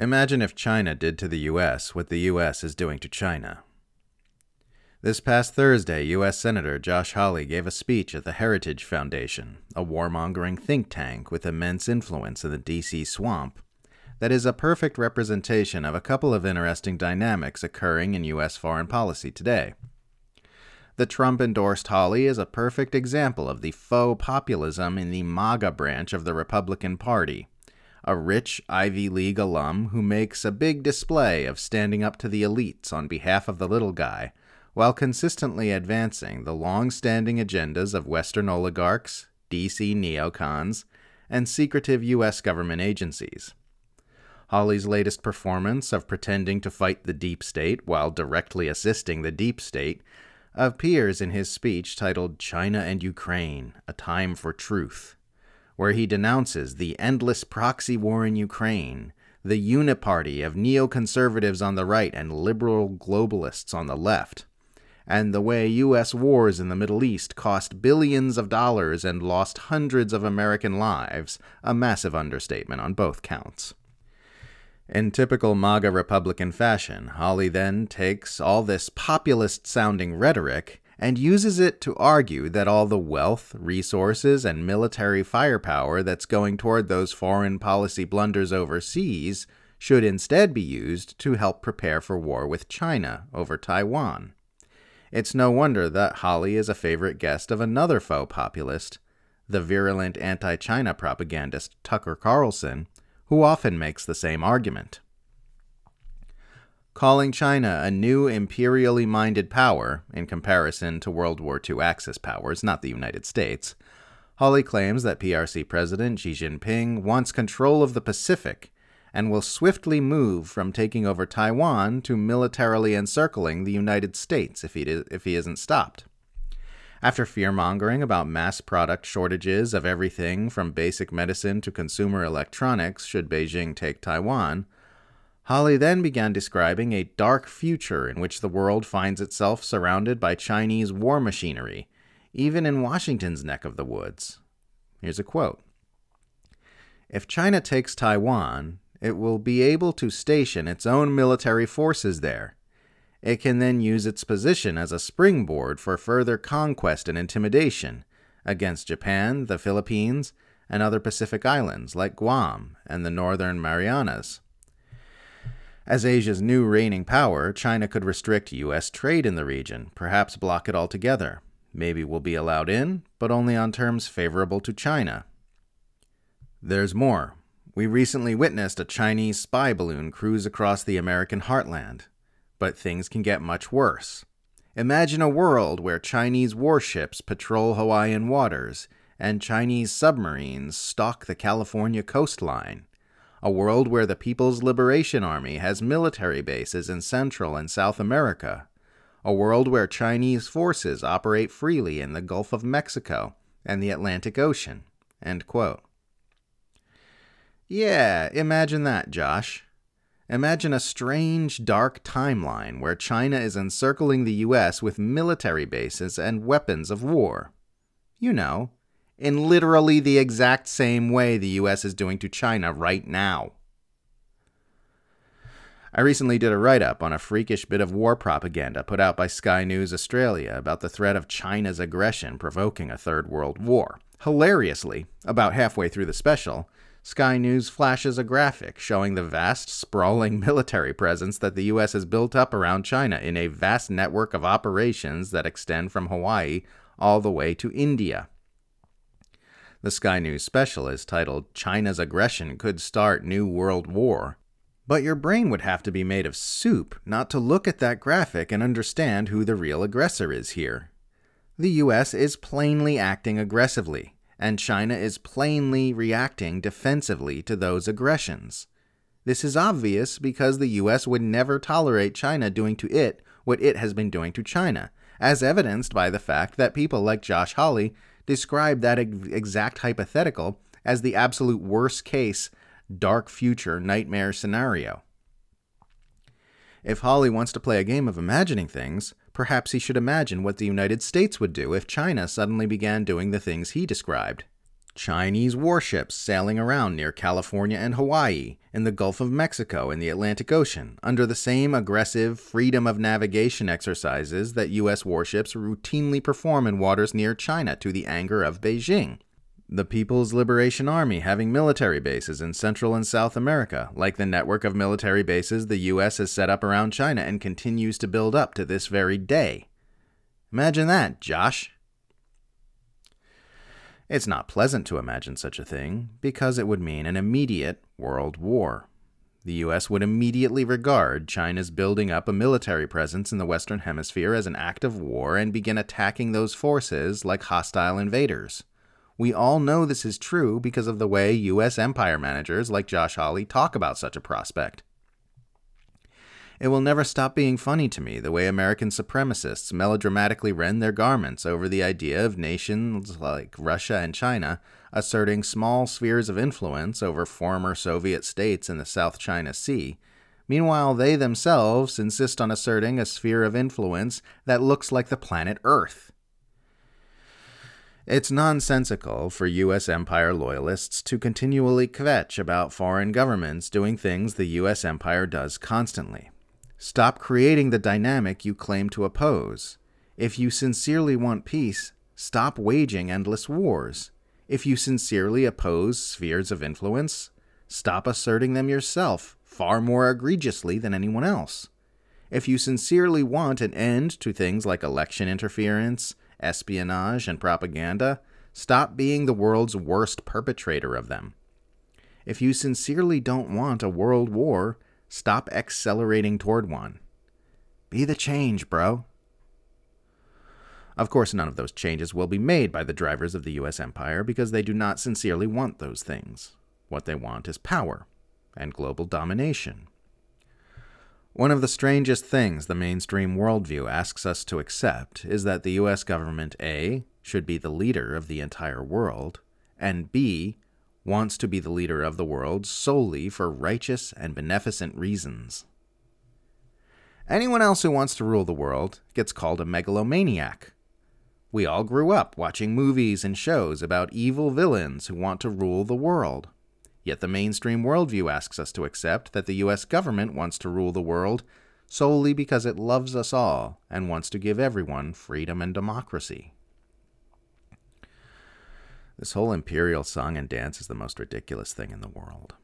Imagine if China did to the US what the US is doing to China. This past Thursday, U.S. Senator Josh Hawley gave a speech at the Heritage Foundation, a warmongering think tank with immense influence in the D.C. swamp, that is a perfect representation of a couple of interesting dynamics occurring in U.S. foreign policy today. The Trump-endorsed Hawley is a perfect example of the faux populism in the MAGA branch of the Republican Party, a rich Ivy League alum who makes a big display of standing up to the elites on behalf of the little guy, while consistently advancing the long-standing agendas of Western oligarchs, D.C. neocons, and secretive U.S. government agencies. Hawley's latest performance of pretending to fight the deep state while directly assisting the deep state appears in his speech titled China and Ukraine, A Time for Truth, where he denounces the endless proxy war in Ukraine, the uniparty of neoconservatives on the right and liberal globalists on the left, and the way U.S. wars in the Middle East cost billions of dollars and lost hundreds of American lives, a massive understatement on both counts. In typical MAGA Republican fashion, Hawley then takes all this populist-sounding rhetoric and uses it to argue that all the wealth, resources, and military firepower that's going toward those foreign policy blunders overseas should instead be used to help prepare for war with China over Taiwan. It's no wonder that Hawley is a favorite guest of another faux populist, the virulent anti-China propagandist Tucker Carlson, who often makes the same argument. Calling China a new imperially minded power, in comparison to World War II Axis powers, not the United States, Hawley claims that PRC President Xi Jinping wants control of the Pacific and will swiftly move from taking over Taiwan to militarily encircling the United States if he isn't stopped. After fear-mongering about mass product shortages of everything from basic medicine to consumer electronics should Beijing take Taiwan, Hawley then began describing a dark future in which the world finds itself surrounded by Chinese war machinery, even in Washington's neck of the woods. Here's a quote. "If China takes Taiwan, it will be able to station its own military forces there. It can then use its position as a springboard for further conquest and intimidation against Japan, the Philippines, and other Pacific islands like Guam and the Northern Marianas. As Asia's new reigning power, China could restrict U.S. trade in the region, perhaps block it altogether. Maybe we'll be allowed in, but only on terms favorable to China. There's more. We recently witnessed a Chinese spy balloon cruise across the American heartland. But things can get much worse. Imagine a world where Chinese warships patrol Hawaiian waters and Chinese submarines stalk the California coastline. A world where the People's Liberation Army has military bases in Central and South America. A world where Chinese forces operate freely in the Gulf of Mexico and the Atlantic Ocean." End quote. Yeah, imagine that, Josh. Imagine a strange, dark timeline where China is encircling the U.S. with military bases and weapons of war. You know, in literally the exact same way the U.S. is doing to China right now. I recently did a write-up on a freakish bit of war propaganda put out by Sky News Australia about the threat of China's aggression provoking a Third World War. Hilariously, about halfway through the special, Sky News flashes a graphic showing the vast, sprawling military presence that the U.S. has built up around China in a vast network of operations that extend from Hawaii all the way to India. The Sky News special is titled, "China's Aggression Could Start New World War." But your brain would have to be made of soup not to look at that graphic and understand who the real aggressor is here. The U.S. is plainly acting aggressively, and China is plainly reacting defensively to those aggressions. This is obvious because the U.S. would never tolerate China doing to it what it has been doing to China, as evidenced by the fact that people like Josh Hawley describe that exact hypothetical as the absolute worst-case, dark future nightmare scenario. If Hawley wants to play a game of imagining things, perhaps he should imagine what the United States would do if China suddenly began doing the things he described. Chinese warships sailing around near California and Hawaii, in the Gulf of Mexico and the Atlantic Ocean, under the same aggressive freedom of navigation exercises that U.S. warships routinely perform in waters near China to the anger of Beijing. The People's Liberation Army having military bases in Central and South America, like the network of military bases the U.S. has set up around China and continues to build up to this very day. Imagine that, Josh. It's not pleasant to imagine such a thing, because it would mean an immediate world war. The U.S. would immediately regard China's building up a military presence in the Western Hemisphere as an act of war and begin attacking those forces like hostile invaders. We all know this is true because of the way U.S. empire managers like Josh Hawley talk about such a prospect. It will never stop being funny to me the way American supremacists melodramatically rend their garments over the idea of nations like Russia and China asserting small spheres of influence over former Soviet states in the South China Sea. Meanwhile, they themselves insist on asserting a sphere of influence that looks like the planet Earth. It's nonsensical for U.S. empire loyalists to continually kvetch about foreign governments doing things the U.S. empire does constantly. Stop creating the dynamic you claim to oppose. If you sincerely want peace, stop waging endless wars. If you sincerely oppose spheres of influence, stop asserting them yourself far more egregiously than anyone else. If you sincerely want an end to things like election interference, espionage, and propaganda, stop being the world's worst perpetrator of them. If you sincerely don't want a world war, stop accelerating toward one. Be the change, bro. Of course, none of those changes will be made by the drivers of the U.S. empire because they do not sincerely want those things. What they want is power and global domination. One of the strangest things the mainstream worldview asks us to accept is that the U.S. government, A, should be the leader of the entire world, and B, wants to be the leader of the world solely for righteous and beneficent reasons. Anyone else who wants to rule the world gets called a megalomaniac. We all grew up watching movies and shows about evil villains who want to rule the world. Yet the mainstream worldview asks us to accept that the U.S. government wants to rule the world solely because it loves us all and wants to give everyone freedom and democracy. This whole imperial song and dance is the most ridiculous thing in the world.